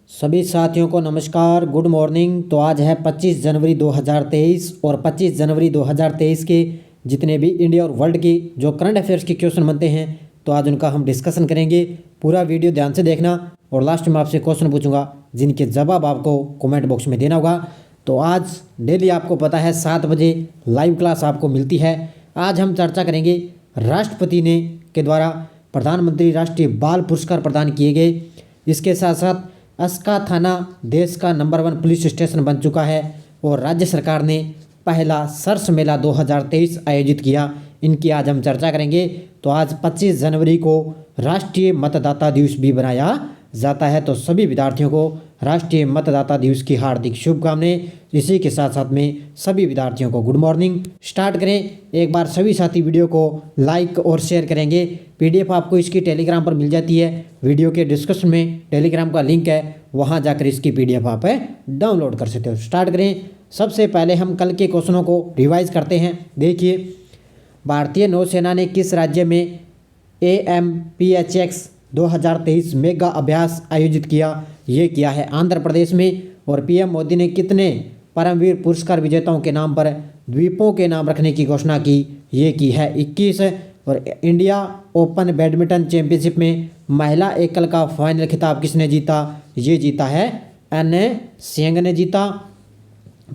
सभी साथियों को नमस्कार, गुड मॉर्निंग। तो आज है 25 जनवरी 2023 और 25 जनवरी 2023 के जितने भी इंडिया और वर्ल्ड की जो करंट अफेयर्स के क्वेश्चन बनते हैं तो आज उनका हम डिस्कशन करेंगे। पूरा वीडियो ध्यान से देखना और लास्ट में आपसे क्वेश्चन पूछूंगा जिनके जवाब आपको कमेंट बॉक्स में देना होगा। तो आज डेली आपको पता है 7 बजे लाइव क्लास आपको मिलती है। आज हम चर्चा करेंगे राष्ट्रपति ने के द्वारा प्रधानमंत्री राष्ट्रीय बाल पुरस्कार प्रदान किए गए। इसके साथ साथ अस्का थाना देश का नंबर 1 पुलिस स्टेशन बन चुका है और राज्य सरकार ने पहला सरस मेला 2023 आयोजित किया। इनकी आज हम चर्चा करेंगे। तो आज 25 जनवरी को राष्ट्रीय मतदाता दिवस भी बनाया जाता है। तो सभी विद्यार्थियों को राष्ट्रीय मतदाता दिवस की हार्दिक शुभकामनाएं। इसी के साथ साथ में सभी विद्यार्थियों को गुड मॉर्निंग। स्टार्ट करें। एक बार सभी साथी वीडियो को लाइक और शेयर करेंगे। पीडीएफ आपको इसकी टेलीग्राम पर मिल जाती है। वीडियो के डिस्क्रिप्शन में टेलीग्राम का लिंक है, वहां जाकर इसकी पीडीएफ आप डाउनलोड कर सकते हो। स्टार्ट करें। सबसे पहले हम कल के क्वेश्चनों को रिवाइज करते हैं। देखिए, भारतीय नौसेना ने किस राज्य में AMPHX 2023 मेगा अभ्यास आयोजित किया? ये किया है आंध्र प्रदेश में। और पीएम मोदी ने कितने परमवीर पुरस्कार विजेताओं के नाम पर द्वीपों के नाम रखने की घोषणा की? ये की है 21। और इंडिया ओपन बैडमिंटन चैंपियनशिप में महिला एकल का फाइनल खिताब किसने जीता? ये जीता है NA सिंह ने जीता।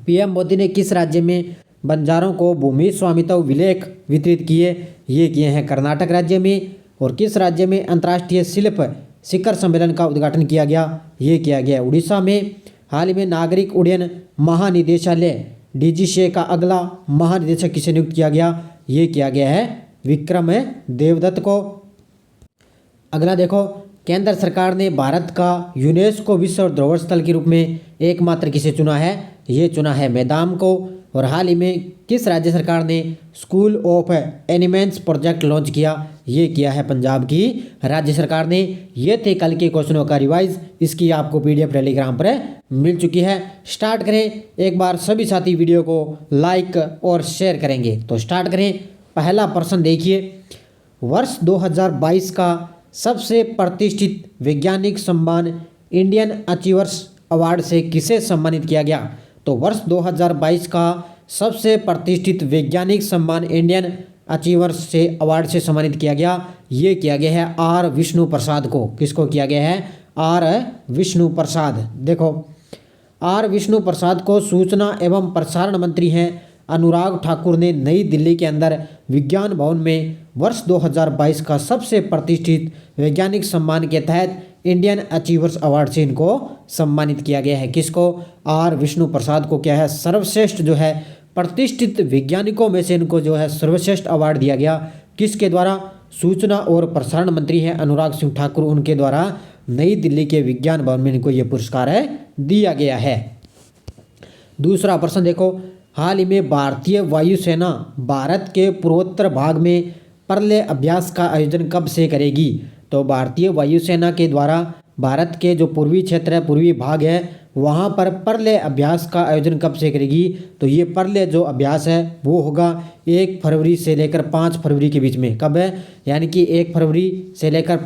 पीएम मोदी ने किस राज्य में बंजारों को भूमि स्वामित्व विलेख वितरित किए? ये किए हैं कर्नाटक राज्य में। और किस राज्य में अंतर्राष्ट्रीय शिल्प शिखर सम्मेलन का उद्घाटन किया गया? ये किया गया उड़ीसा में। हाल ही में नागरिक उड्डयन महानिदेशालय DGCA का अगला महानिदेशक किसे नियुक्त किया गया? ये किया गया है विक्रम देवदत्त को। अगला देखो, केंद्र सरकार ने भारत का यूनेस्को विश्व धरोहर स्थल के रूप में एकमात्र किसे चुना है? ये चुना है मैदान को। और हाल ही में किस राज्य सरकार ने स्कूल ऑफ एनिमेंट्स प्रोजेक्ट लॉन्च किया? ये किया है पंजाब की राज्य सरकार ने। ये थे कल के क्वेश्चनों का रिवाइज। इसकी आपको पीडीएफ टेलीग्राम पर मिल चुकी है। स्टार्ट करें। एक बार सभी साथी वीडियो को लाइक और शेयर करेंगे। तो स्टार्ट करें। पहला प्रश्न देखिए, वर्ष 2022 का सबसे प्रतिष्ठित वैज्ञानिक सम्मान इंडियन अचीवर्स अवार्ड से किसे सम्मानित किया गया? तो वर्ष 2022 का सबसे प्रतिष्ठित वैज्ञानिक सम्मान इंडियन अचीवर्स से अवार्ड से सम्मानित किया गया। ये किया गया है R विष्णु प्रसाद को। किसको किया गया है? R विष्णु प्रसाद। देखो, R विष्णु प्रसाद को सूचना एवं प्रसारण मंत्री हैं अनुराग ठाकुर ने नई दिल्ली के अंदर विज्ञान भवन में वर्ष 2022 का सबसे प्रतिष्ठित वैज्ञानिक सम्मान के तहत इंडियन अचीवर्स अवार्ड से इनको सम्मानित किया गया है। किसको? R विष्णु प्रसाद को क्या है सर्वश्रेष्ठ जो है प्रतिष्ठित वैज्ञानिकों में से इनको जो है सर्वश्रेष्ठ अवार्ड दिया गया। किसके द्वारा? सूचना और प्रसारण मंत्री हैं अनुराग सिंह ठाकुर, उनके द्वारा नई दिल्ली के विज्ञान भवन में इनको ये पुरस्कार दिया गया है। दूसरा प्रश्न देखो, हाल ही में भारतीय वायुसेना भारत के पूर्वोत्तर भाग में प्रलय अभ्यास का आयोजन कब से करेगी? तो भारतीय वायुसेना के द्वारा भारत के जो पूर्वी क्षेत्र है, पूर्वी भाग है, वहाँ पर प्रलय अभ्यास का आयोजन कब से करेगी? तो ये प्रलय जो अभ्यास है वो होगा 1 फरवरी से लेकर 5 फरवरी के बीच में। कब है? यानी कि 1 फरवरी से लेकर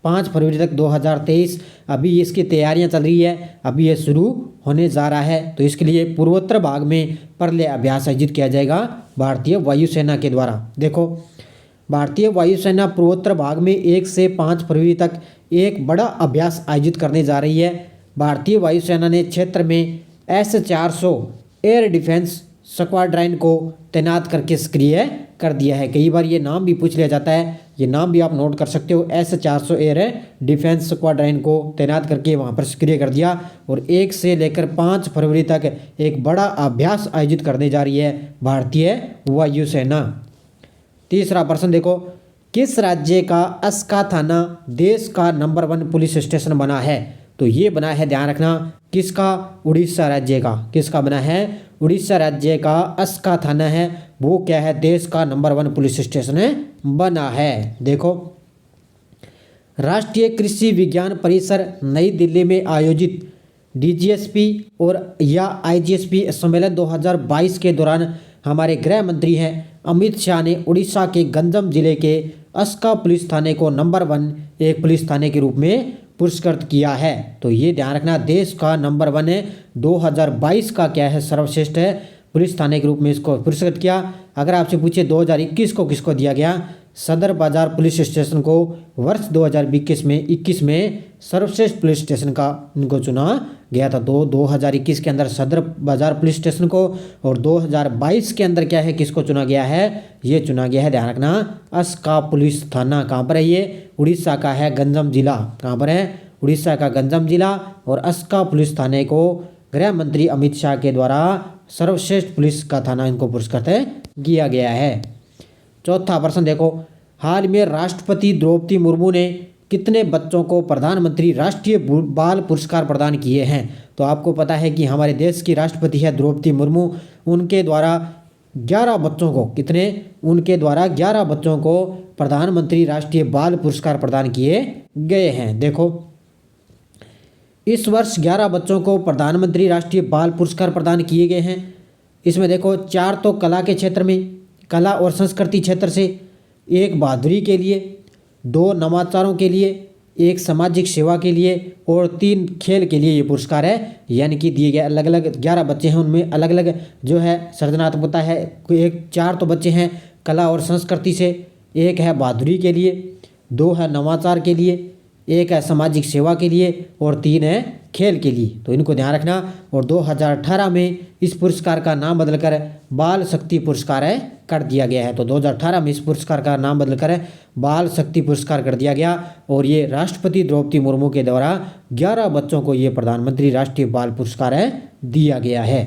5 फरवरी तक 2023। अभी इसकी तैयारियां चल रही है, अभी ये शुरू होने जा रहा है। तो इसके लिए पूर्वोत्तर भाग में प्रलय अभ्यास आयोजित किया जाएगा भारतीय वायुसेना के द्वारा। देखो, भारतीय वायुसेना पूर्वोत्तर भाग में 1 से 5 फरवरी तक एक बड़ा अभ्यास आयोजित करने जा रही है। भारतीय वायुसेना ने क्षेत्र में S-400 एयर डिफेंस स्क्वाड्रन को तैनात करके सक्रिय कर दिया है। कई बार ये नाम भी पूछ लिया जाता है, ये नाम भी आप नोट कर सकते हो। S-400 एयर डिफेंस स्क्वाड्रन को तैनात करके वहाँ पर सक्रिय कर दिया। और 1 से लेकर 5 फरवरी तक एक बड़ा अभ्यास आयोजित करने जा रही है भारतीय वायुसेना। तीसरा प्रश्न देखो, किस राज्य का अस्का थाना देश का नंबर 1 पुलिस स्टेशन बना है? तो ये बना है, ध्यान रखना, किसका? उड़ीसा राज्य का। किसका बना है? उड़ीसा राज्य का अस्का थाना है, वो क्या है? देश का नंबर 1 पुलिस स्टेशन बना है। देखो, राष्ट्रीय कृषि विज्ञान परिसर नई दिल्ली में आयोजित DGSP और या IGSP सम्मेलन 2022 के दौरान हमारे गृह मंत्री हैं अमित शाह ने उड़ीसा के गंजम जिले के अस्का पुलिस थाने को नंबर 1 एक पुलिस थाने के रूप में पुरस्कृत किया है। तो ये ध्यान रखना, देश का नंबर 1 है। 2022 का क्या है, सर्वश्रेष्ठ है पुलिस थाने के रूप में इसको पुरस्कृत किया। अगर आपसे पूछे 2021 को किसको दिया गया, सदर बाजार पुलिस स्टेशन को वर्ष 2021 में सर्वश्रेष्ठ पुलिस स्टेशन का इनको चुना गया था। 2021 के अंदर सदर बाजार पुलिस स्टेशन को, और 2022 के अंदर क्या है, किसको चुना गया है, ये चुना गया है, ध्यान रखना, अस्का पुलिस थाना। कहाँ पर है ये, उड़ीसा का है, गंजम जिला। कहाँ पर है, उड़ीसा का गंजम जिला। और अस्का पुलिस थाने को गृह मंत्री अमित शाह के द्वारा सर्वश्रेष्ठ पुलिस का थाना इनको पुरस्कृत किया गया है। चौथा प्रश्न देखो, हाल में राष्ट्रपति द्रौपदी मुर्मू ने कितने बच्चों को प्रधानमंत्री राष्ट्रीय बाल पुरस्कार प्रदान किए हैं। तो आपको पता है कि हमारे देश की राष्ट्रपति है द्रौपदी मुर्मू, उनके द्वारा 11 बच्चों को, कितने, उनके द्वारा 11 बच्चों को प्रधानमंत्री राष्ट्रीय बाल पुरस्कार प्रदान किए गए हैं। देखो, इस वर्ष 11 बच्चों को प्रधानमंत्री राष्ट्रीय बाल पुरस्कार प्रदान किए गए हैं। इसमें देखो, 4 तो कला के क्षेत्र में, कला और संस्कृति क्षेत्र से, 1 बहादुरी के लिए, 2 नवाचारों के लिए, 1 सामाजिक सेवा के लिए, और 3 खेल के लिए ये पुरस्कार है, यानी कि दिए गए। अलग अलग 11 बच्चे हैं, उनमें अलग अलग जो है सृजनात्मकता है। 4 तो बच्चे हैं कला और संस्कृति से, 1 है बहादुरी के लिए, 2 है नवाचार के लिए, 1 है सामाजिक सेवा के लिए, और 3 है खेल के लिए। तो इनको ध्यान रखना। और 2018 में इस पुरस्कार का नाम बदलकर बाल शक्ति पुरस्कार कर दिया गया है। तो 2018 में इस पुरस्कार का नाम बदलकर बाल शक्ति पुरस्कार कर दिया गया, और ये राष्ट्रपति द्रौपदी मुर्मू के द्वारा 11 बच्चों को ये प्रधानमंत्री राष्ट्रीय बाल पुरस्कार दिया गया है।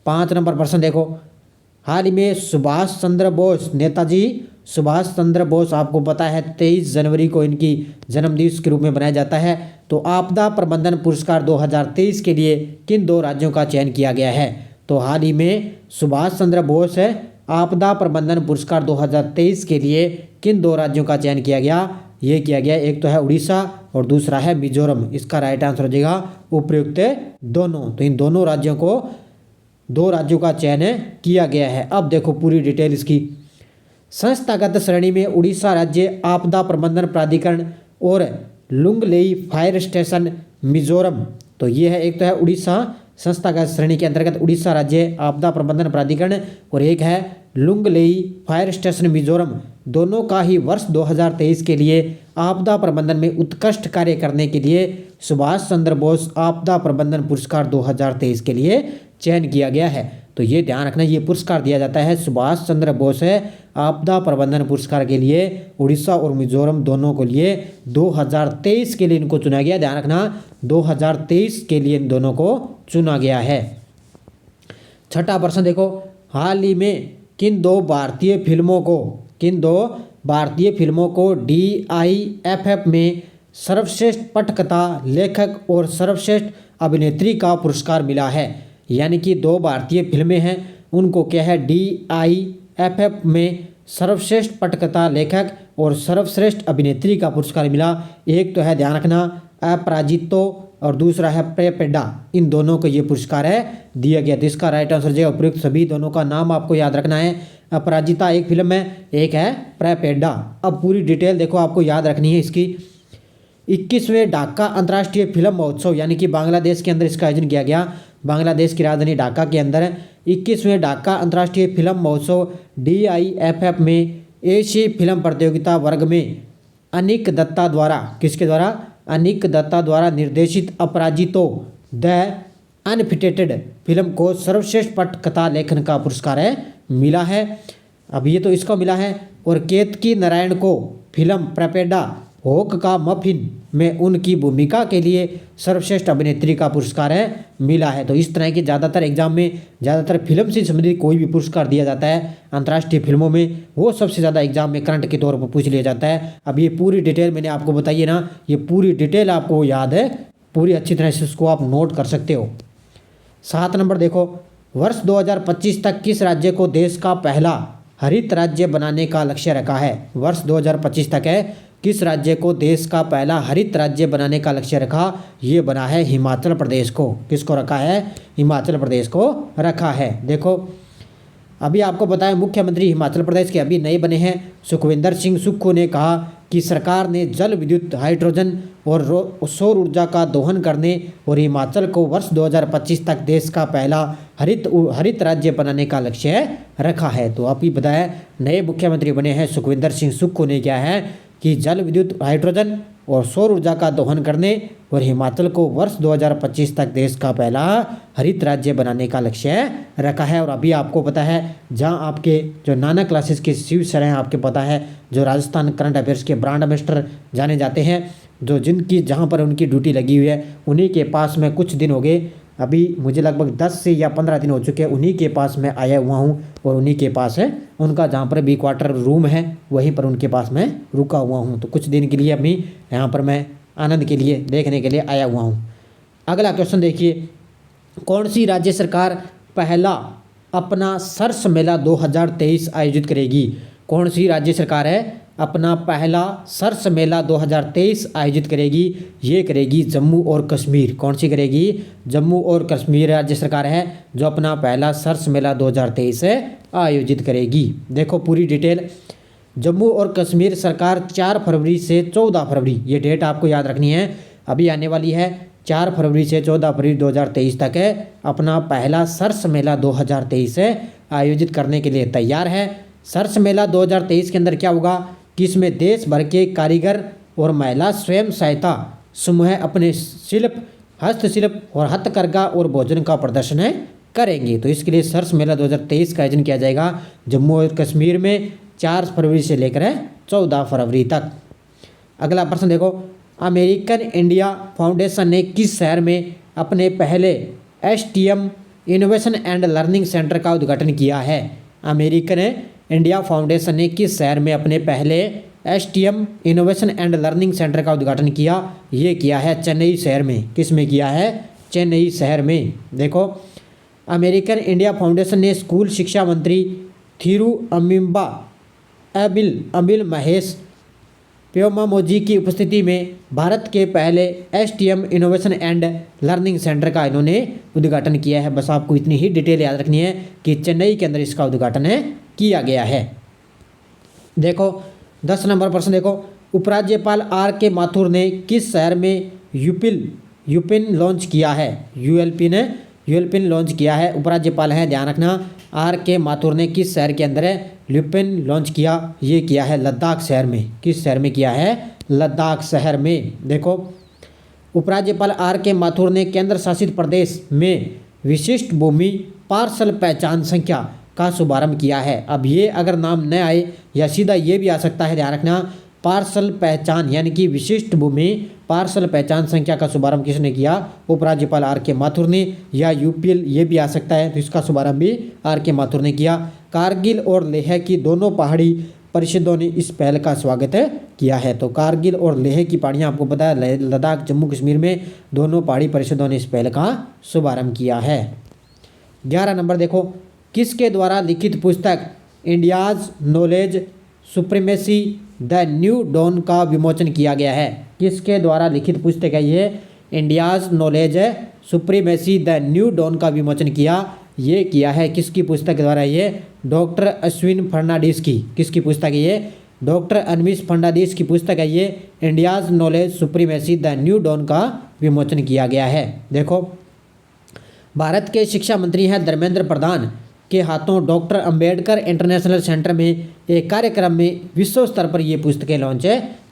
5 नंबर प्रश्न देखो, हाल ही में सुभाष चंद्र बोस, नेताजी सुभाष चंद्र बोस, आपको पता है 23 जनवरी को इनकी जन्मदिवस के रूप में मनाया जाता है। तो आपदा प्रबंधन पुरस्कार 2023 के लिए किन 2 राज्यों का चयन किया गया है। तो हाल ही में सुभाष चंद्र बोस है आपदा प्रबंधन पुरस्कार 2023 के लिए किन 2 राज्यों का चयन किया गया, ये किया गया, एक तो है उड़ीसा और दूसरा है मिजोरम। इसका राइट आंसर हो जाएगा उपयुक्त दोनों। तो इन दोनों राज्यों को 2 राज्यों का चयन किया गया है। अब देखो पूरी डिटेल इसकी। संस्थागत श्रेणी में उड़ीसा राज्य आपदा प्रबंधन प्राधिकरण और लुंगलेई फायर स्टेशन मिजोरम। तो ये है, एक तो है उड़ीसा संस्थागत श्रेणी के अंतर्गत उड़ीसा राज्य आपदा प्रबंधन प्राधिकरण, और एक है लुंगलेई फायर स्टेशन मिजोरम। दोनों का ही वर्ष 2023 के लिए आपदा प्रबंधन में उत्कृष्ट कार्य करने के लिए सुभाष चंद्र बोस आपदा प्रबंधन पुरस्कार 2023 के लिए चयन किया गया है। तो ये ध्यान रखना, ये पुरस्कार दिया जाता है सुभाष चंद्र बोस है आपदा प्रबंधन पुरस्कार के लिए उड़ीसा और मिजोरम दोनों के लिए 2023 के लिए इनको चुना गया। ध्यान रखना, 2023 के लिए इन दोनों को चुना गया है। छठा प्रश्न देखो, हाल ही में किन 2 भारतीय फिल्मों को DIFF में सर्वश्रेष्ठ पटकथा, लेखक और सर्वश्रेष्ठ अभिनेत्री का पुरस्कार मिला है। यानी कि 2 भारतीय फिल्में हैं, उनको क्या है, DIFF में सर्वश्रेष्ठ पटकथा, लेखक और सर्वश्रेष्ठ अभिनेत्री का पुरस्कार मिला। एक तो है, ध्यान रखना, अपराजितो और दूसरा है प्रेपेडा। इन दोनों को ये पुरस्कार दिया गया। तो इसका राइट आंसर जो उपयुक्त सभी दोनों का नाम आपको याद रखना है। अपराजिता एक फिल्म है, एक है प्रेपेडा। अब पूरी डिटेल देखो, आपको याद रखनी है इसकी। 21वें ढाका अंतर्राष्ट्रीय फिल्म महोत्सव, यानी कि बांग्लादेश के अंदर इसका आयोजन किया गया। बांग्लादेश की राजधानी ढाका के अंदर 21वें ढाका अंतर्राष्ट्रीय फिल्म महोत्सव DIFF में एशियाई फिल्म प्रतियोगिता वर्ग में अनिक दत्ता द्वारा, किसके द्वारा, अनिक दत्ता द्वारा निर्देशित अपराजितो द अनफिटेटेड फिल्म को सर्वश्रेष्ठ पटकथा लेखन का पुरस्कार मिला है। अब ये तो इसको मिला है। और केतकी नारायण को फिल्म प्रेपेडा होक का मफिन में उनकी भूमिका के लिए सर्वश्रेष्ठ अभिनेत्री का पुरस्कार मिला है। तो इस तरह के ज़्यादातर एग्जाम में ज़्यादातर फिल्म से संबंधित कोई भी पुरस्कार दिया जाता है अंतर्राष्ट्रीय फिल्मों में, वो सबसे ज़्यादा एग्जाम में करंट के तौर पर पूछ लिया जाता है। अब ये पूरी डिटेल मैंने आपको बताई है ना, ये पूरी डिटेल आपको याद है, पूरी अच्छी तरह से उसको आप नोट कर सकते हो। 7 नंबर देखो, वर्ष 2025 तक किस राज्य को देश का पहला हरित राज्य बनाने का लक्ष्य रखा है। वर्ष 2025 तक किस राज्य को देश का पहला हरित राज्य बनाने का लक्ष्य रखा, ये बना है हिमाचल प्रदेश को। किसको रखा है, हिमाचल प्रदेश को रखा है। देखो अभी आपको बताया, मुख्यमंत्री हिमाचल प्रदेश के अभी नए बने हैं सुखविंदर सिंह सुक्खू ने कहा कि सरकार ने जल विद्युत, हाइड्रोजन और सौर ऊर्जा का दोहन करने और हिमाचल को वर्ष 2025 तक देश का पहला हरित राज्य बनाने का लक्ष्य रखा है। तो अभी बताया नए मुख्यमंत्री बने हैं सुखविंदर सिंह सुक्खू ने क्या है कि जल विद्युत, हाइड्रोजन और सौर ऊर्जा का दोहन करने और हिमाचल को वर्ष 2025 तक देश का पहला हरित राज्य बनाने का लक्ष्य रखा है। और अभी आपको पता है जहां आपके जो नाना क्लासेस के शिव सर हैं, आपके पता है जो राजस्थान करंट अफेयर्स के ब्रांड एम्बेसडर जाने जाते हैं, जो जिनकी जहां पर उनकी ड्यूटी लगी हुई है, उन्हीं के पास में कुछ दिन हो गए, अभी मुझे लगभग 10 से या 15 दिन हो चुके हैं, उन्हीं के पास मैं आया हुआ हूँ और उन्हीं के पास है उनका जहाँ पर बी क्वार्टर रूम है, वहीं पर उनके पास मैं रुका हुआ हूँ। तो कुछ दिन के लिए अभी यहाँ पर मैं आनंद के लिए देखने के लिए आया हुआ हूँ। अगला क्वेश्चन देखिए, कौन सी राज्य सरकार पहला अपना सरस मेला 2023 आयोजित करेगी? कौन सी राज्य सरकार है अपना पहला सरस मेला 2023 आयोजित करेगी? ये करेगी जम्मू और कश्मीर। कौन सी करेगी? जम्मू और कश्मीर राज्य सरकार है जो अपना पहला सरस मेला 2023 आयोजित करेगी। देखो पूरी डिटेल, जम्मू और कश्मीर सरकार 4 फरवरी से 14 फरवरी, ये डेट आपको याद रखनी है, अभी आने वाली है, 4 फरवरी से 14 फरवरी 2023 तक है अपना पहला सरस मेला 2023 आयोजित करने के लिए तैयार है। सरस मेला 2023 के अंदर क्या होगा कि इसमें देश भर के कारीगर और महिला स्वयं सहायता समूह अपने शिल्प, हस्तशिल्प और हथकरघा और भोजन का प्रदर्शन करेंगे। तो इसके लिए सरस मेला 2023 का आयोजन किया जाएगा जम्मू और कश्मीर में 4 फरवरी से लेकर 14 फरवरी तक। अगला प्रश्न देखो, अमेरिकन इंडिया फाउंडेशन ने किस शहर में अपने पहले STM innovation and learning centre का उद्घाटन किया है? अमेरिकन इंडिया फाउंडेशन ने किस शहर में अपने पहले STM innovation and learning centre का उद्घाटन किया? ये किया है चेन्नई शहर में। किस में किया है? चेन्नई शहर में। देखो, अमेरिकन इंडिया फाउंडेशन ने स्कूल शिक्षा मंत्री थिरुअम्बिंबा अबिल महेश प्योमामोजी की उपस्थिति में भारत के पहले STM innovation and learning centre का इन्होंने उद्घाटन किया है। बस आपको इतनी ही डिटेल याद रखनी है कि चेन्नई के अंदर इसका उद्घाटन किया गया है। देखो 10 नंबर प्रश्न देखो, उपराज्यपाल RK माथुर ने किस शहर में यूपिन लॉन्च किया है? यूएलपिन लॉन्च किया है, उपराज्यपाल है, ध्यान रखना। RK माथुर ने किस शहर के अंदर ल्यूपिन लॉन्च किया? ये किया है लद्दाख शहर में। किस शहर में किया है? लद्दाख शहर में। देखो, उपराज्यपाल RK माथुर ने केंद्र शासित प्रदेश में विशिष्ट भूमि पार्सल पहचान संख्या का शुभारंभ किया है। अब ये अगर नाम न आए या सीधा ये भी आ सकता है, ध्यान रखना, पार्सल पहचान यानी कि विशिष्ट भूमि पार्सल पहचान संख्या का शुभारंभ किसने किया? उपराज्यपाल RK माथुर ने। या UPL ये भी आ सकता है, तो इसका शुभारंभ भी RK माथुर ने किया। कारगिल और लेह की दोनों पहाड़ी परिषदों ने इस पहल का स्वागत किया है। तो कारगिल और लेह की पहाड़ियाँ आपको पता है, लद्दाख जम्मू कश्मीर में दोनों पहाड़ी परिषदों ने इस पहल का शुभारंभ किया है। 11 नंबर देखो, किसके द्वारा लिखित पुस्तक India's knowledge supremacy the new dawn का विमोचन किया गया है? किसके द्वारा लिखित पुस्तक है ये? India's knowledge supremacy the new dawn का विमोचन किया। ये किया है किसकी पुस्तक के द्वारा? ये डॉक्टर अश्विन फर्नांडिस की। किसकी पुस्तक है ये? डॉक्टर अनविश फर्नांडिस की पुस्तक है ये, India's knowledge supremacy the new dawn का विमोचन किया गया है। देखो, भारत के शिक्षा मंत्री हैं धर्मेंद्र प्रधान के हाथों डॉक्टर अंबेडकर इंटरनेशनल सेंटर में एक कार्यक्रम में विश्व स्तर पर ये पुस्तकें लॉन्च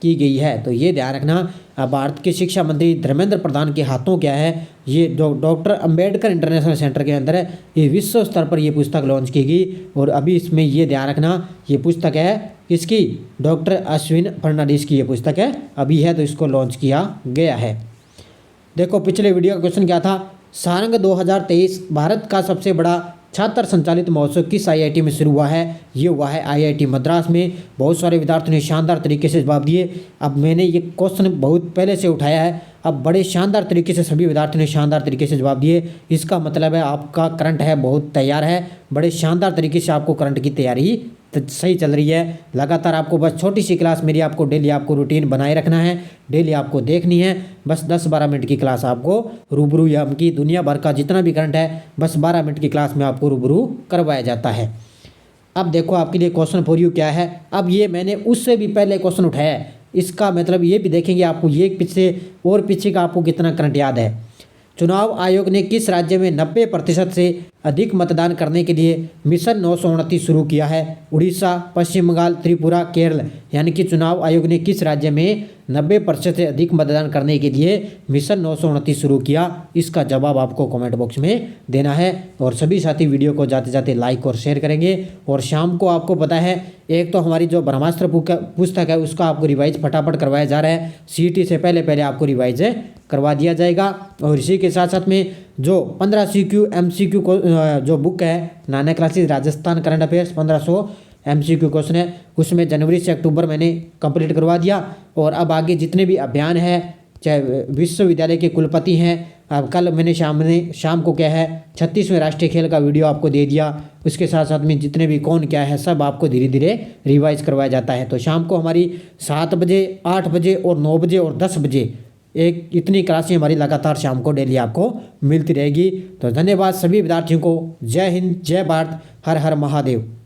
की गई है। तो ये ध्यान रखना, भारत के शिक्षा मंत्री धर्मेंद्र प्रधान के हाथों क्या है? ये डॉक्टर अंबेडकर इंटरनेशनल सेंटर के अंदर ये विश्व स्तर पर ये पुस्तक लॉन्च की गई। और अभी इसमें ये ध्यान रखना, ये पुस्तक है किसकी? डॉक्टर अश्विन फर्नांडिस की ये पुस्तक है, अभी है, तो इसको लॉन्च किया गया है। देखो, पिछले वीडियो का क्वेश्चन क्या था? सारंग 2023 भारत का सबसे बड़ा छात्र संचालित महोत्सव किस IIT में शुरू हुआ है? ये हुआ है IIT मद्रास में। बहुत सारे विद्यार्थियों ने शानदार तरीके से जवाब दिए। अब मैंने ये क्वेश्चन बहुत पहले से उठाया है, अब बड़े शानदार तरीके से सभी विद्यार्थियों ने शानदार तरीके से जवाब दिए। इसका मतलब है आपका करंट है बहुत तैयार है, बड़े शानदार तरीके से आपको करंट की तैयारी सही चल रही है। लगातार आपको बस छोटी सी क्लास मेरी आपको डेली आपको रूटीन बनाए रखना है, डेली आपको देखनी है। बस 10-12 मिनट की क्लास आपको रूबरू या की दुनिया भर का जितना भी करंट है बस 12 मिनट की क्लास में आपको रूबरू करवाया जाता है। अब देखो आपके लिए क्वेश्चन फॉर यू क्या है। अब ये मैंने उससे भी पहले क्वेश्चन उठाया है, इसका मतलब ये भी देखेंगे आपको ये पीछे का आपको कितना करंट याद है। चुनाव आयोग ने किस राज्य में 90% से अधिक मतदान करने के लिए मिशन 929 शुरू किया है? उड़ीसा, पश्चिम बंगाल, त्रिपुरा, केरल। यानी कि चुनाव आयोग ने किस राज्य में 90% से अधिक मतदान करने के लिए मिशन 929 शुरू किया? इसका जवाब आपको कमेंट बॉक्स में देना है। और सभी साथी वीडियो को जाते जाते लाइक और शेयर करेंगे। और शाम को आपको पता है एक तो हमारी जो ब्रह्मास्त्र पुस्तक है उसका आपको रिवाइज फटाफट करवाया जा रहा है। सीईटी से पहले आपको रिवाइज करवा दिया जाएगा। और इसी के साथ साथ में जो 15 CQ MCQ को जो बुक है नाना classes Rajasthan current affairs 1500 MCQ question है, उसमें जनवरी से अक्टूबर मैंने कंप्लीट करवा दिया। और अब आगे जितने भी अभियान है, चाहे विश्वविद्यालय के कुलपति हैं, अब कल मैंने शाम को क्या है 36वें राष्ट्रीय खेल का वीडियो आपको दे दिया। उसके साथ साथ में जितने भी कौन क्या है सब आपको धीरे धीरे रिवाइज करवाया जाता है। तो शाम को हमारी 7 बजे, 8 बजे और 9 बजे और 10 बजे एक इतनी क्लासें हमारी लगातार शाम को डेली आपको मिलती रहेगी। तो धन्यवाद सभी विद्यार्थियों को। जय हिंद, जय भारत, हर हर महादेव।